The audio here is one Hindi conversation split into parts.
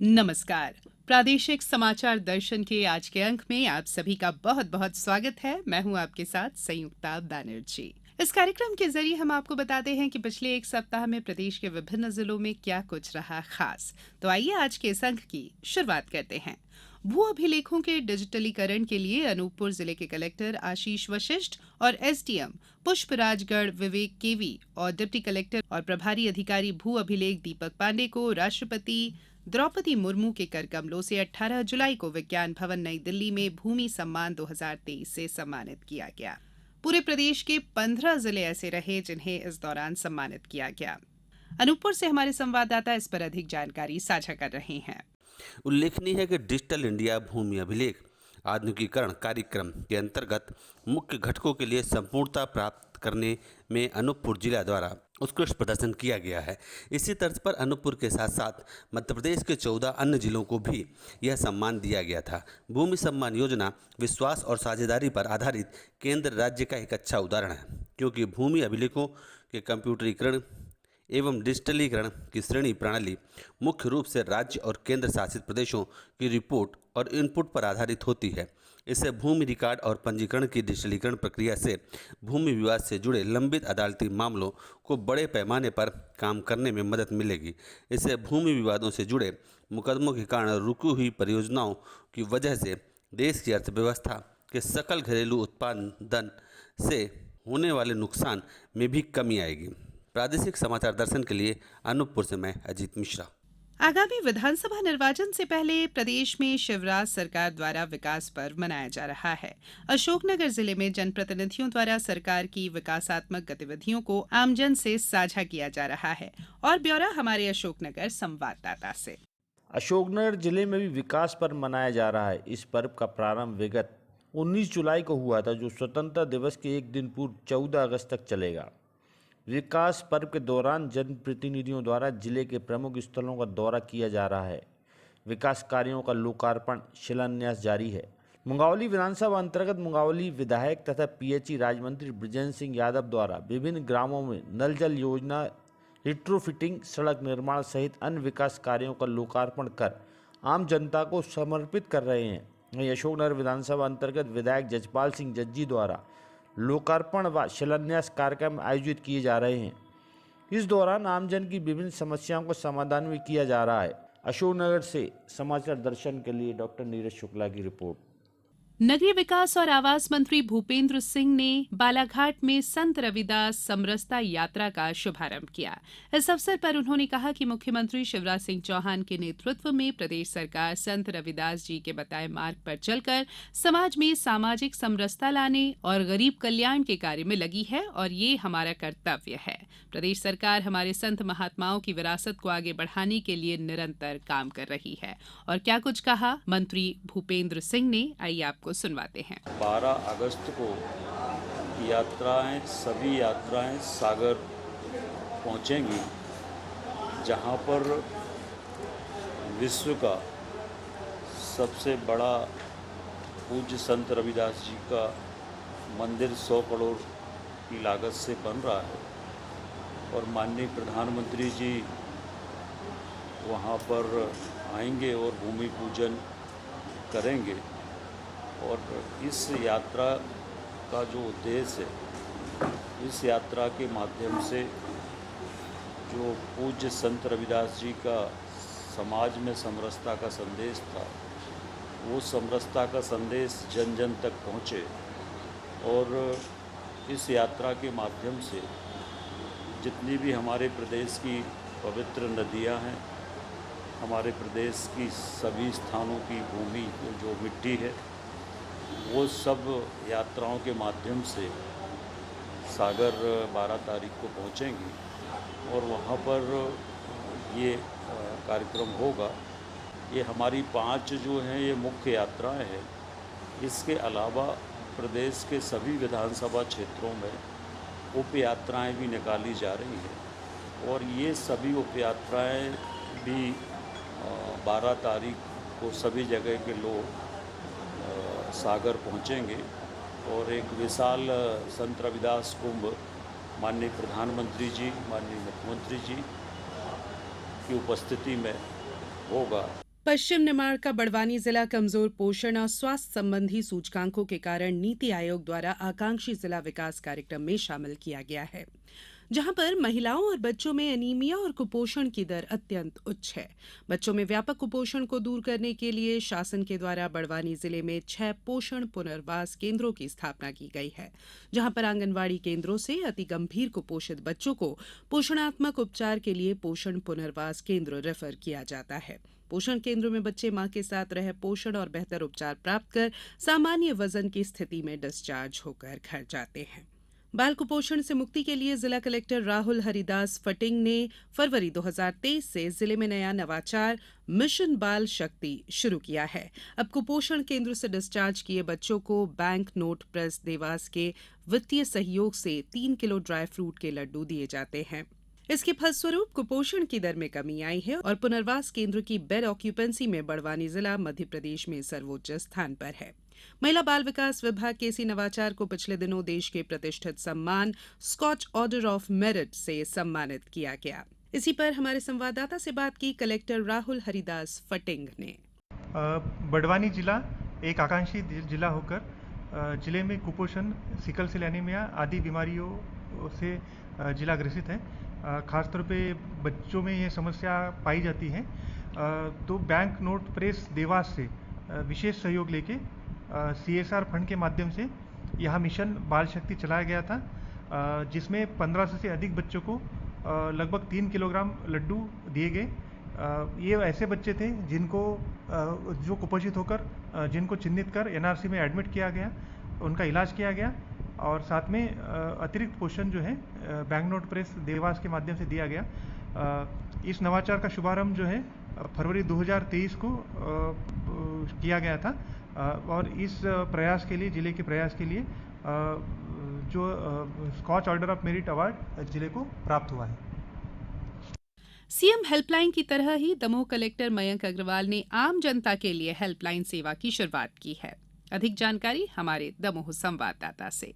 नमस्कार। प्रादेशिक समाचार दर्शन के आज के अंक में आप सभी का बहुत बहुत स्वागत है। मैं हूं आपके साथ संयुक्ता बैनर्जी। इस कार्यक्रम के जरिए हम आपको बताते हैं कि पिछले एक सप्ताह में प्रदेश के विभिन्न जिलों में क्या कुछ रहा खास। तो आइए आज के इस अंक की शुरुआत करते हैं। भू अभिलेखों के डिजिटलीकरण के लिए अनूपपुर जिले के कलेक्टर आशीष वशिष्ठ और एसडीएम पुष्पराजगढ़ विवेक केवी और डिप्टी कलेक्टर और प्रभारी अधिकारी भू अभिलेख दीपक पांडे को राष्ट्रपति द्रौपदी मुर्मू के कर कमलों से 18 जुलाई को विज्ञान भवन नई दिल्ली में भूमि सम्मान 2023 से सम्मानित किया गया। पूरे प्रदेश के 15 जिले ऐसे रहे जिन्हें इस दौरान सम्मानित किया गया। अनूपपुर से हमारे संवाददाता इस पर अधिक जानकारी साझा कर रहे हैं। उल्लेखनीय है कि डिजिटल इंडिया भूमि अभिलेख आधुनिकीकरण कार्यक्रम के अंतर्गत मुख्य घटकों के लिए संपूर्णता प्राप्त करने में अनूपपुर जिला द्वारा उत्कृष्ट प्रदर्शन किया गया है। इसी तर्ज पर अनूपपुर के साथ साथ मध्य प्रदेश के 14 अन्य जिलों को भी यह सम्मान दिया गया था। भूमि सम्मान योजना विश्वास और साझेदारी पर आधारित केंद्र राज्य का एक अच्छा उदाहरण है, क्योंकि भूमि अभिलेखों के कंप्यूटरीकरण एवं डिजिटलीकरण की श्रेणी प्रणाली मुख्य रूप से राज्य और केंद्र शासित प्रदेशों की रिपोर्ट और इनपुट पर आधारित होती है। इससे भूमि रिकॉर्ड और पंजीकरण की डिजिटलीकरण प्रक्रिया से भूमि विवाद से जुड़े लंबित अदालती मामलों को बड़े पैमाने पर काम करने में मदद मिलेगी। इससे भूमि विवादों से जुड़े मुकदमों के कारण रुकी हुई परियोजनाओं की वजह से देश की अर्थव्यवस्था के सकल घरेलू उत्पादन से होने वाले नुकसान में भी कमी आएगी। प्रादेशिक समाचार दर्शन के लिए अनूपपुर से मैं अजीत मिश्रा। आगामी विधानसभा निर्वाचन से पहले प्रदेश में शिवराज सरकार द्वारा विकास पर्व मनाया जा रहा है। अशोकनगर जिले में जनप्रतिनिधियों द्वारा सरकार की विकासात्मक गतिविधियों को आमजन से साझा किया जा रहा है। और ब्यौरा हमारे अशोकनगर संवाददाता से। अशोकनगर जिले में भी विकास पर्व मनाया जा रहा है। इस पर्व का प्रारंभ विगत 19 जुलाई को हुआ था, जो स्वतंत्रता दिवस के एक दिन पूर्व 14 अगस्त तक चलेगा। विकास पर्व के दौरान जनप्रतिनिधियों द्वारा जिले के प्रमुख स्थलों का दौरा किया जा रहा है। विकास कार्यों का लोकार्पण शिलान्यास जारी है। मुंगावली विधानसभा अंतर्गत मुंगावली विधायक तथा पीएचई राज्य मंत्री बृजेंद्र सिंह यादव द्वारा विभिन्न ग्रामों में नल जल योजना, रिट्रोफिटिंग, सड़क निर्माण सहित अन्य विकास कार्यों का लोकार्पण कर आम जनता को समर्पित कर रहे हैं। वहीं अशोकनगर विधानसभा अंतर्गत विधायक जजपाल सिंह जज्जी द्वारा लोकार्पण व शिलान्यास कार्यक्रम आयोजित किए जा रहे हैं। इस दौरान आमजन की विभिन्न समस्याओं का समाधान भी किया जा रहा है। अशोकनगर से समाचार दर्शन के लिए डॉक्टर नीरज शुक्ला की रिपोर्ट। नगरीय विकास और आवास मंत्री भूपेंद्र सिंह ने बालाघाट में संत रविदास समरसता यात्रा का शुभारंभ किया। इस अवसर पर उन्होंने कहा कि मुख्यमंत्री शिवराज सिंह चौहान के नेतृत्व में प्रदेश सरकार संत रविदास जी के बताए मार्ग पर चलकर समाज में सामाजिक समरसता लाने और गरीब कल्याण के कार्य में लगी है और ये हमारा कर्तव्य है। प्रदेश सरकार हमारे संत महात्माओं की विरासत को आगे बढ़ाने के लिए निरंतर काम कर रही है। और क्या कुछ कहा मंत्री भूपेंद्र सिंह ने, आइए आपको सुनवाते हैं। 12 अगस्त को सभी यात्राएं सागर पहुंचेंगी, जहां पर विश्व का सबसे बड़ा पूज्य संत रविदास जी का मंदिर 100 करोड़ की लागत से बन रहा है और माननीय प्रधानमंत्री जी वहां पर आएंगे और भूमि पूजन करेंगे। और इस यात्रा का जो उद्देश्य है, इस यात्रा के माध्यम से जो पूज्य संत रविदास जी का समाज में समरसता का संदेश था, वो समरसता का संदेश जन जन तक पहुँचे और इस यात्रा के माध्यम से जितनी भी हमारे प्रदेश की पवित्र नदियाँ हैं, हमारे प्रदेश की सभी स्थानों की भूमि जो मिट्टी है, वो सब यात्राओं के माध्यम से सागर 12 तारीख को पहुंचेंगी और वहाँ पर ये कार्यक्रम होगा। ये हमारी 5 जो हैं ये मुख्य यात्राएं हैं। इसके अलावा प्रदेश के सभी विधानसभा क्षेत्रों में उप यात्राएँ भी निकाली जा रही हैं और ये सभी उप यात्राएँ भी 12 तारीख को सभी जगह के लोग सागर पहुंचेंगे और एक विशाल संत रविदास कुंभ माननीय प्रधानमंत्री जी, माननीय मुख्यमंत्री जी की उपस्थिति में होगा। पश्चिम निमाड़ का बड़वानी जिला कमजोर पोषण और स्वास्थ्य संबंधी सूचकांकों के कारण नीति आयोग द्वारा आकांक्षी जिला विकास कार्यक्रम में शामिल किया गया है, जहां पर महिलाओं और बच्चों में एनीमिया और कुपोषण की दर अत्यंत उच्च है। बच्चों में व्यापक कुपोषण को दूर करने के लिए शासन के द्वारा बड़वानी जिले में 6 पोषण पुनर्वास केंद्रों की स्थापना की गई है, जहां पर आंगनवाड़ी केंद्रों से अति गंभीर कुपोषित बच्चों को पोषणात्मक उपचार के लिए पोषण पुनर्वास केंद्र रेफर किया जाता है। पोषण केंद्रों में बच्चे मां के साथ रह पोषण और बेहतर उपचार प्राप्त कर सामान्य वजन की स्थिति में डिस्चार्ज होकर घर जाते हैं। बाल कुपोषण से मुक्ति के लिए जिला कलेक्टर राहुल हरिदास फटिंग ने फरवरी 2023 से जिले में नया नवाचार मिशन बाल शक्ति शुरू किया है। अब कुपोषण केंद्र से डिस्चार्ज किए बच्चों को बैंक नोट प्रेस देवास के वित्तीय सहयोग से 3 किलो ड्राई फ्रूट के लड्डू दिए जाते हैं। इसके फलस्वरूप कुपोषण की दर में कमी आई है और पुनर्वास केंद्र की बेड ऑक्यूपेंसी में बड़वानी जिला मध्य प्रदेश में सर्वोच्च स्थान पर है। महिला बाल विकास विभाग के इसी नवाचार को पिछले दिनों देश के प्रतिष्ठित सम्मान स्कॉच ऑर्डर ऑफ मेरिट से सम्मानित किया गया। इसी पर हमारे संवाददाता से बात की कलेक्टर राहुल हरिदास फटिंग ने। बड़वानी जिला एक आकांक्षी जिला होकर जिले में कुपोषण, सिकल सेल एनीमिया आदि बीमारियों से जिला ग्रसित है। खासतौर पे बच्चों में ये समस्या पाई जाती है। तो बैंक नोट प्रेस देवास से विशेष सहयोग लेके CSR फंड के माध्यम से यह मिशन बाल शक्ति चलाया गया था, जिसमें 1500 से अधिक बच्चों को लगभग 3 किलोग्राम लड्डू दिए गए। ये ऐसे बच्चे थे जिनको जो कुपोषित होकर जिनको चिन्हित कर NRC में एडमिट किया गया, उनका इलाज किया गया और साथ में अतिरिक्त पोषण जो है बैंक नोट प्रेस देवास के माध्यम से दिया गया। इस नवाचार का शुभारंभ जो है फरवरी 2023 को किया गया था और इस प्रयास के लिए, जिले के प्रयास के लिए जो Skoch order of merit award जिले को प्राप्त हुआ है। सीएम हेल्पलाइन की तरह ही दमोह कलेक्टर मयंक अग्रवाल ने आम जनता के लिए हेल्पलाइन सेवा की शुरुआत की है। अधिक जानकारी हमारे दमोह संवाददाता से।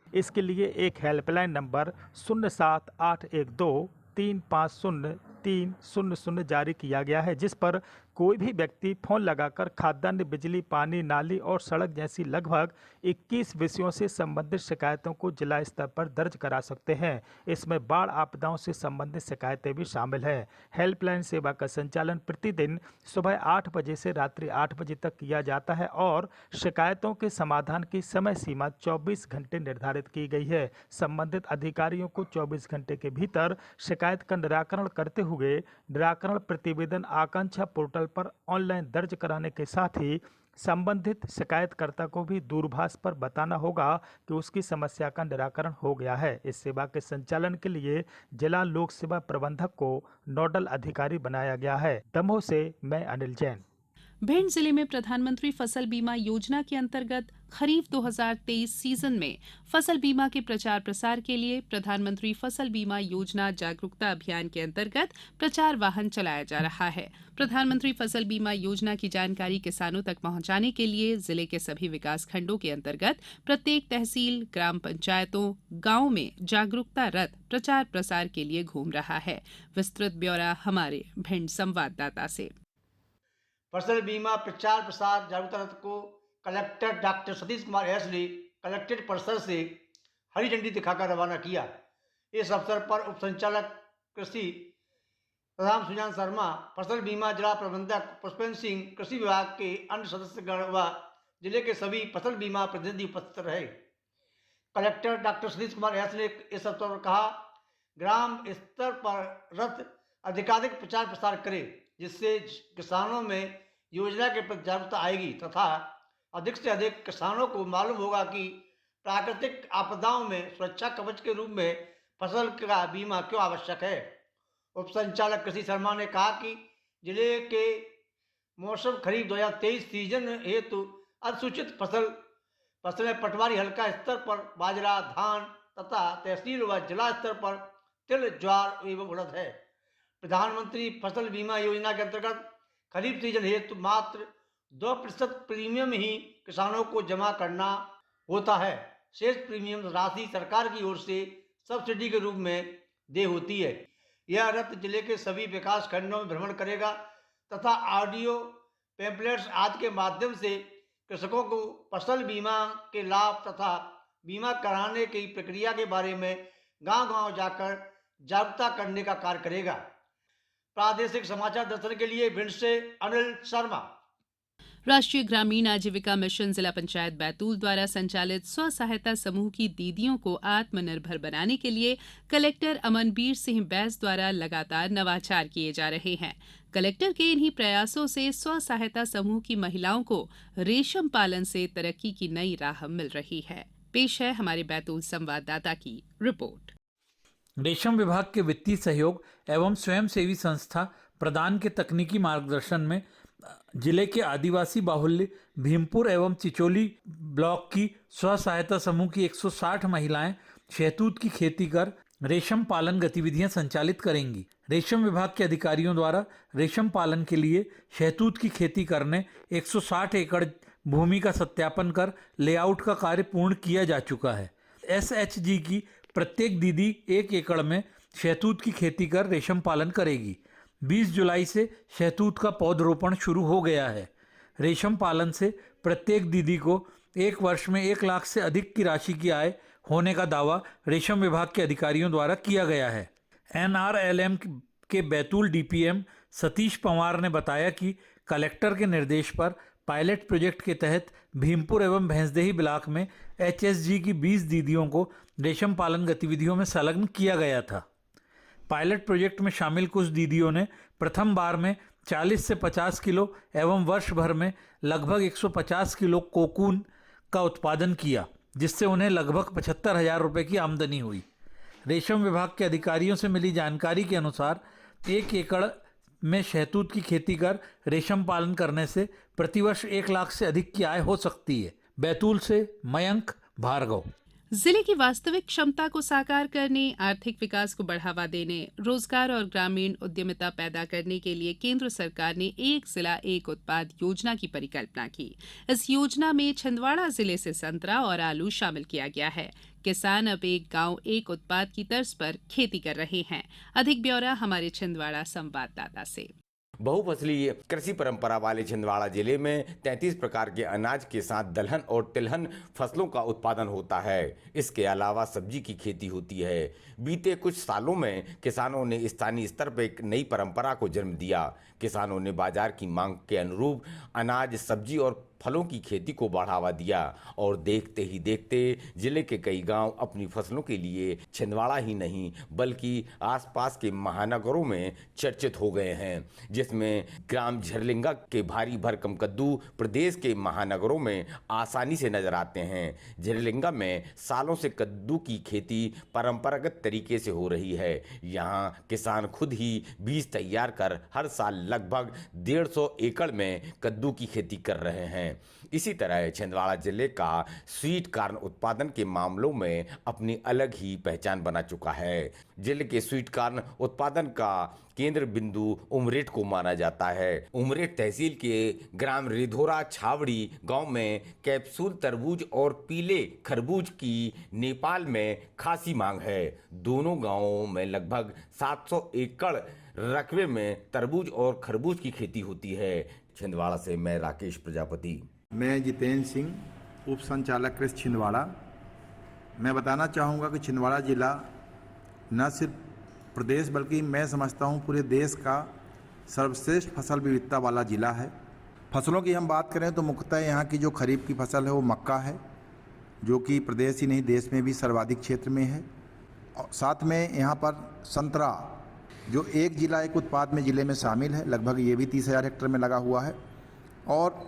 इसके लिए एक हेल्पलाइन नंबर 07812 350 300 जारी किया गया है, जिस पर कोई भी व्यक्ति फोन लगाकर खाद्यान्न, बिजली, पानी, नाली और सड़क जैसी लगभग 21 विषयों से संबंधित शिकायतों को जिला स्तर पर दर्ज करा सकते हैं। इसमें बाढ़ आपदाओं से संबंधित शिकायतें भी शामिल हैं। हेल्पलाइन सेवा का संचालन प्रतिदिन सुबह 8 बजे से रात्रि 8 बजे तक किया जाता है और शिकायतों के समाधान की समय सीमा 24 घंटे निर्धारित की गई है। संबंधित अधिकारियों को 24 घंटे के भीतर शिकायत का निराकरण करते हुए निराकरण प्रतिवेदन आकांक्षा पोर्टल पर ऑनलाइन दर्ज कराने के साथ ही संबंधित शिकायतकर्ता को भी दूरभाष पर बताना होगा कि उसकी समस्या का निराकरण हो गया है। इस सेवा के संचालन के लिए जिला लोक सेवा प्रबंधक को नोडल अधिकारी बनाया गया है। दमोह से मैं अनिल जैन। भिंड जिले में प्रधानमंत्री फसल बीमा योजना के अंतर्गत खरीफ 2023 सीजन में फसल बीमा के प्रचार प्रसार के लिए प्रधानमंत्री फसल बीमा योजना जागरूकता अभियान के अंतर्गत प्रचार वाहन चलाया जा रहा है। प्रधानमंत्री फसल बीमा योजना की जानकारी किसानों तक पहुंचाने के लिए जिले के सभी विकास खंडों के अंतर्गत प्रत्येक तहसील, ग्राम पंचायतों, गांव में जागरूकता रथ प्रचार प्रसार के लिए घूम रहा है। विस्तृत ब्यौरा हमारे भिंड संवाददाता से। फसल बीमा प्रचार प्रसार जागरूकता रथ को collector doctor Satish Kumar S ने कलेक्ट्रेट परिसर से हरी झंडी दिखाकर रवाना किया। इस अवसर पर उप संचालक कृषि प्रधान सुजान शर्मा, फसल बीमा जिला प्रबंधक पुष्पेंद्र सिंह, कृषि विभाग के अन्य सदस्यगण व जिले के सभी फसल बीमा प्रतिनिधि उपस्थित रहे। Collector doctor Satish Kumar S ने इस अवसर पर कहा, ग्राम स्तर पर रथ अधिकाधिक प्रचार प्रसार करे, जिससे किसानों में योजना के प्रति जागरूकता आएगी तथा अधिक से अधिक किसानों को मालूम होगा कि प्राकृतिक आपदाओं में सुरक्षा कवच के रूप में फसल का बीमा क्यों आवश्यक है। उप संचालक कृषि शर्मा ने कहा कि जिले के मौसम खरीफ 2023 सीजन हेतु अनुसूचित फसलें पटवारी हल्का स्तर पर बाजरा, धान तथा तहसील व जिला स्तर पर तिल, ज्वार एवं उड़द है। प्रधानमंत्री फसल बीमा योजना के अंतर्गत खरीफ सीजन हेतु मात्र 2% प्रीमियम ही किसानों को जमा करना होता है। शेष प्रीमियम राशि सरकार की ओर से सब्सिडी के रूप में देय होती है। यह रथ जिले के सभी विकास खंडों में भ्रमण करेगा तथा ऑडियो पेम्पलेट्स आदि के माध्यम से कृषकों को फसल बीमा के लाभ तथा बीमा कराने की प्रक्रिया के बारे में गांव-गांव जाकर जागरूकता करने का कार्य करेगा। प्रादेशिक समाचार दर्शन के लिए भिंड से अनिल शर्मा। राष्ट्रीय ग्रामीण आजीविका मिशन जिला पंचायत बैतूल द्वारा संचालित स्व सहायता समूह की दीदियों को आत्मनिर्भर बनाने के लिए कलेक्टर अमनबीर सिंह बैस द्वारा लगातार नवाचार किए जा रहे हैं। कलेक्टर के इन्हीं प्रयासों से स्व सहायता समूह की महिलाओं को रेशम पालन से तरक्की की नई राह मिल रही है। पेश है हमारे बैतूल संवाददाता की रिपोर्ट। रेशम विभाग के वित्तीय सहयोग एवं स्वयंसेवी संस्था प्रदान के तकनीकी मार्गदर्शन में जिले के आदिवासी बाहुल्य भीमपुर एवं चिचोली ब्लॉक की स्व सहायता समूह की 160 महिलाएं शहतूत की खेती कर रेशम पालन गतिविधियां संचालित करेंगी। रेशम विभाग के अधिकारियों द्वारा रेशम पालन के लिए शहतूत की खेती करने 160 एकड़ भूमि का सत्यापन कर लेआउट का कार्य पूर्ण किया जा चुका है। SHG की प्रत्येक दीदी 1 एकड़ में शहतूत की खेती कर रेशम पालन करेगी। 20 जुलाई से शहतूत का पौधरोपण शुरू हो गया है। रेशम पालन से प्रत्येक दीदी को 1 वर्ष में 1 लाख से अधिक की राशि की आय होने का दावा रेशम विभाग के अधिकारियों द्वारा किया गया है। NRLM के बैतूल DPM सतीश पंवार ने बताया कि कलेक्टर के निर्देश पर पायलट प्रोजेक्ट के तहत भीमपुर एवं भैंसदेही ब्लॉक में HSG की 20 दीदियों को रेशम पालन गतिविधियों में संलग्न किया गया था। पायलट प्रोजेक्ट में शामिल कुछ दीदियों ने प्रथम बार में 40 से 50 किलो एवं वर्ष भर में लगभग 150 किलो कोकून का उत्पादन किया, जिससे उन्हें लगभग 75,000 रुपये की आमदनी हुई। रेशम विभाग के अधिकारियों से मिली जानकारी के अनुसार 1 एकड़ में शहतूत की खेती कर रेशम पालन करने से प्रतिवर्ष 1 लाख से अधिक की आय हो सकती है। बैतूल से मयंक भार्गव। जिले की वास्तविक क्षमता को साकार करने, आर्थिक विकास को बढ़ावा देने, रोजगार और ग्रामीण उद्यमिता पैदा करने के लिए केंद्र सरकार ने एक जिला एक उत्पाद योजना की परिकल्पना की। इस योजना में छिंदवाड़ा जिले से संतरा और आलू शामिल किया गया है। किसान अब एक गांव एक उत्पाद की तर्ज पर खेती कर रहे हैं। अधिक ब्यौरा हमारे छिंदवाड़ा संवाददाता से। बहुफसलीय कृषि परंपरा वाले छिंदवाड़ा जिले में 33 प्रकार के अनाज के साथ दलहन और तिलहन फसलों का उत्पादन होता है। इसके अलावा सब्जी की खेती होती है। बीते कुछ सालों में किसानों ने स्थानीय स्तर पर एक नई परंपरा को जन्म दिया। किसानों ने बाजार की मांग के अनुरूप अनाज, सब्जी और फलों की खेती को बढ़ावा दिया और देखते ही देखते जिले के कई गांव अपनी फसलों के लिए छिंदवाड़ा ही नहीं बल्कि आसपास के महानगरों में चर्चित हो गए हैं, जिसमें ग्राम झरलिंगा के भारी भरकम कद्दू प्रदेश के महानगरों में आसानी से नजर आते हैं। झरलिंगा में सालों से कद्दू की खेती परंपरागत तरीके से हो रही है। यहाँ किसान खुद ही बीज तैयार कर हर साल लगभग 150 एकड़ में कद्दू की खेती कर रहे हैं। इसी तरह छिंदवाड़ा जिले का स्वीट कॉर्न उत्पादन के मामलों में अपनी अलग ही पहचान बना चुका है। जिले के स्वीट कॉर्न उत्पादन का केंद्र बिंदु उमरेठ को माना जाता है। उमरेठ तहसील के ग्राम रिधोरा छावड़ी गांव में कैप्सूल तरबूज और पीले खरबूज की नेपाल में खासी मांग है। दोनों गांवों में लगभग 700 एकड़ रकबे में तरबूज और खरबूज की खेती होती है। छिंदवाड़ा से मैं राकेश प्रजापति। मैं जितेंद्र सिंह, उप संचालक कृषि छिंदवाड़ा। मैं बताना चाहूँगा कि छिंदवाड़ा जिला न सिर्फ प्रदेश बल्कि मैं समझता हूँ पूरे देश का सर्वश्रेष्ठ फसल विविधता वाला जिला है। फसलों की हम बात करें तो मुख्यतः यहाँ की जो खरीफ की फसल है वो मक्का है, जो कि प्रदेश ही नहीं देश में भी सर्वाधिक क्षेत्र में है। और साथ में यहाँ पर संतरा, जो एक जिला एक उत्पाद में ज़िले में शामिल है, लगभग ये भी 30,000 हेक्टेयर में लगा हुआ है और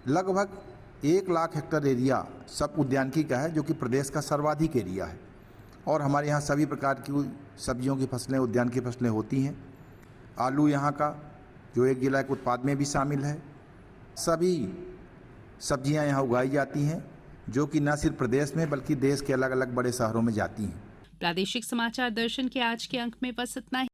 लगभग 1 लाख हेक्टेयर एरिया सब उद्यानिकी का है, जो कि प्रदेश का सर्वाधिक एरिया है। और हमारे यहाँ सभी प्रकार की सब्जियों की फसलें, उद्यानिकी फसलें होती हैं। आलू यहाँ का जो एक जिला के उत्पाद में भी शामिल है। सभी सब्जियाँ यहाँ उगाई जाती हैं, जो कि न सिर्फ प्रदेश में बल्कि देश के अलग अलग बड़े शहरों में जाती हैं। प्रादेशिक समाचार दर्शन के आज के अंक में बस इतना ही।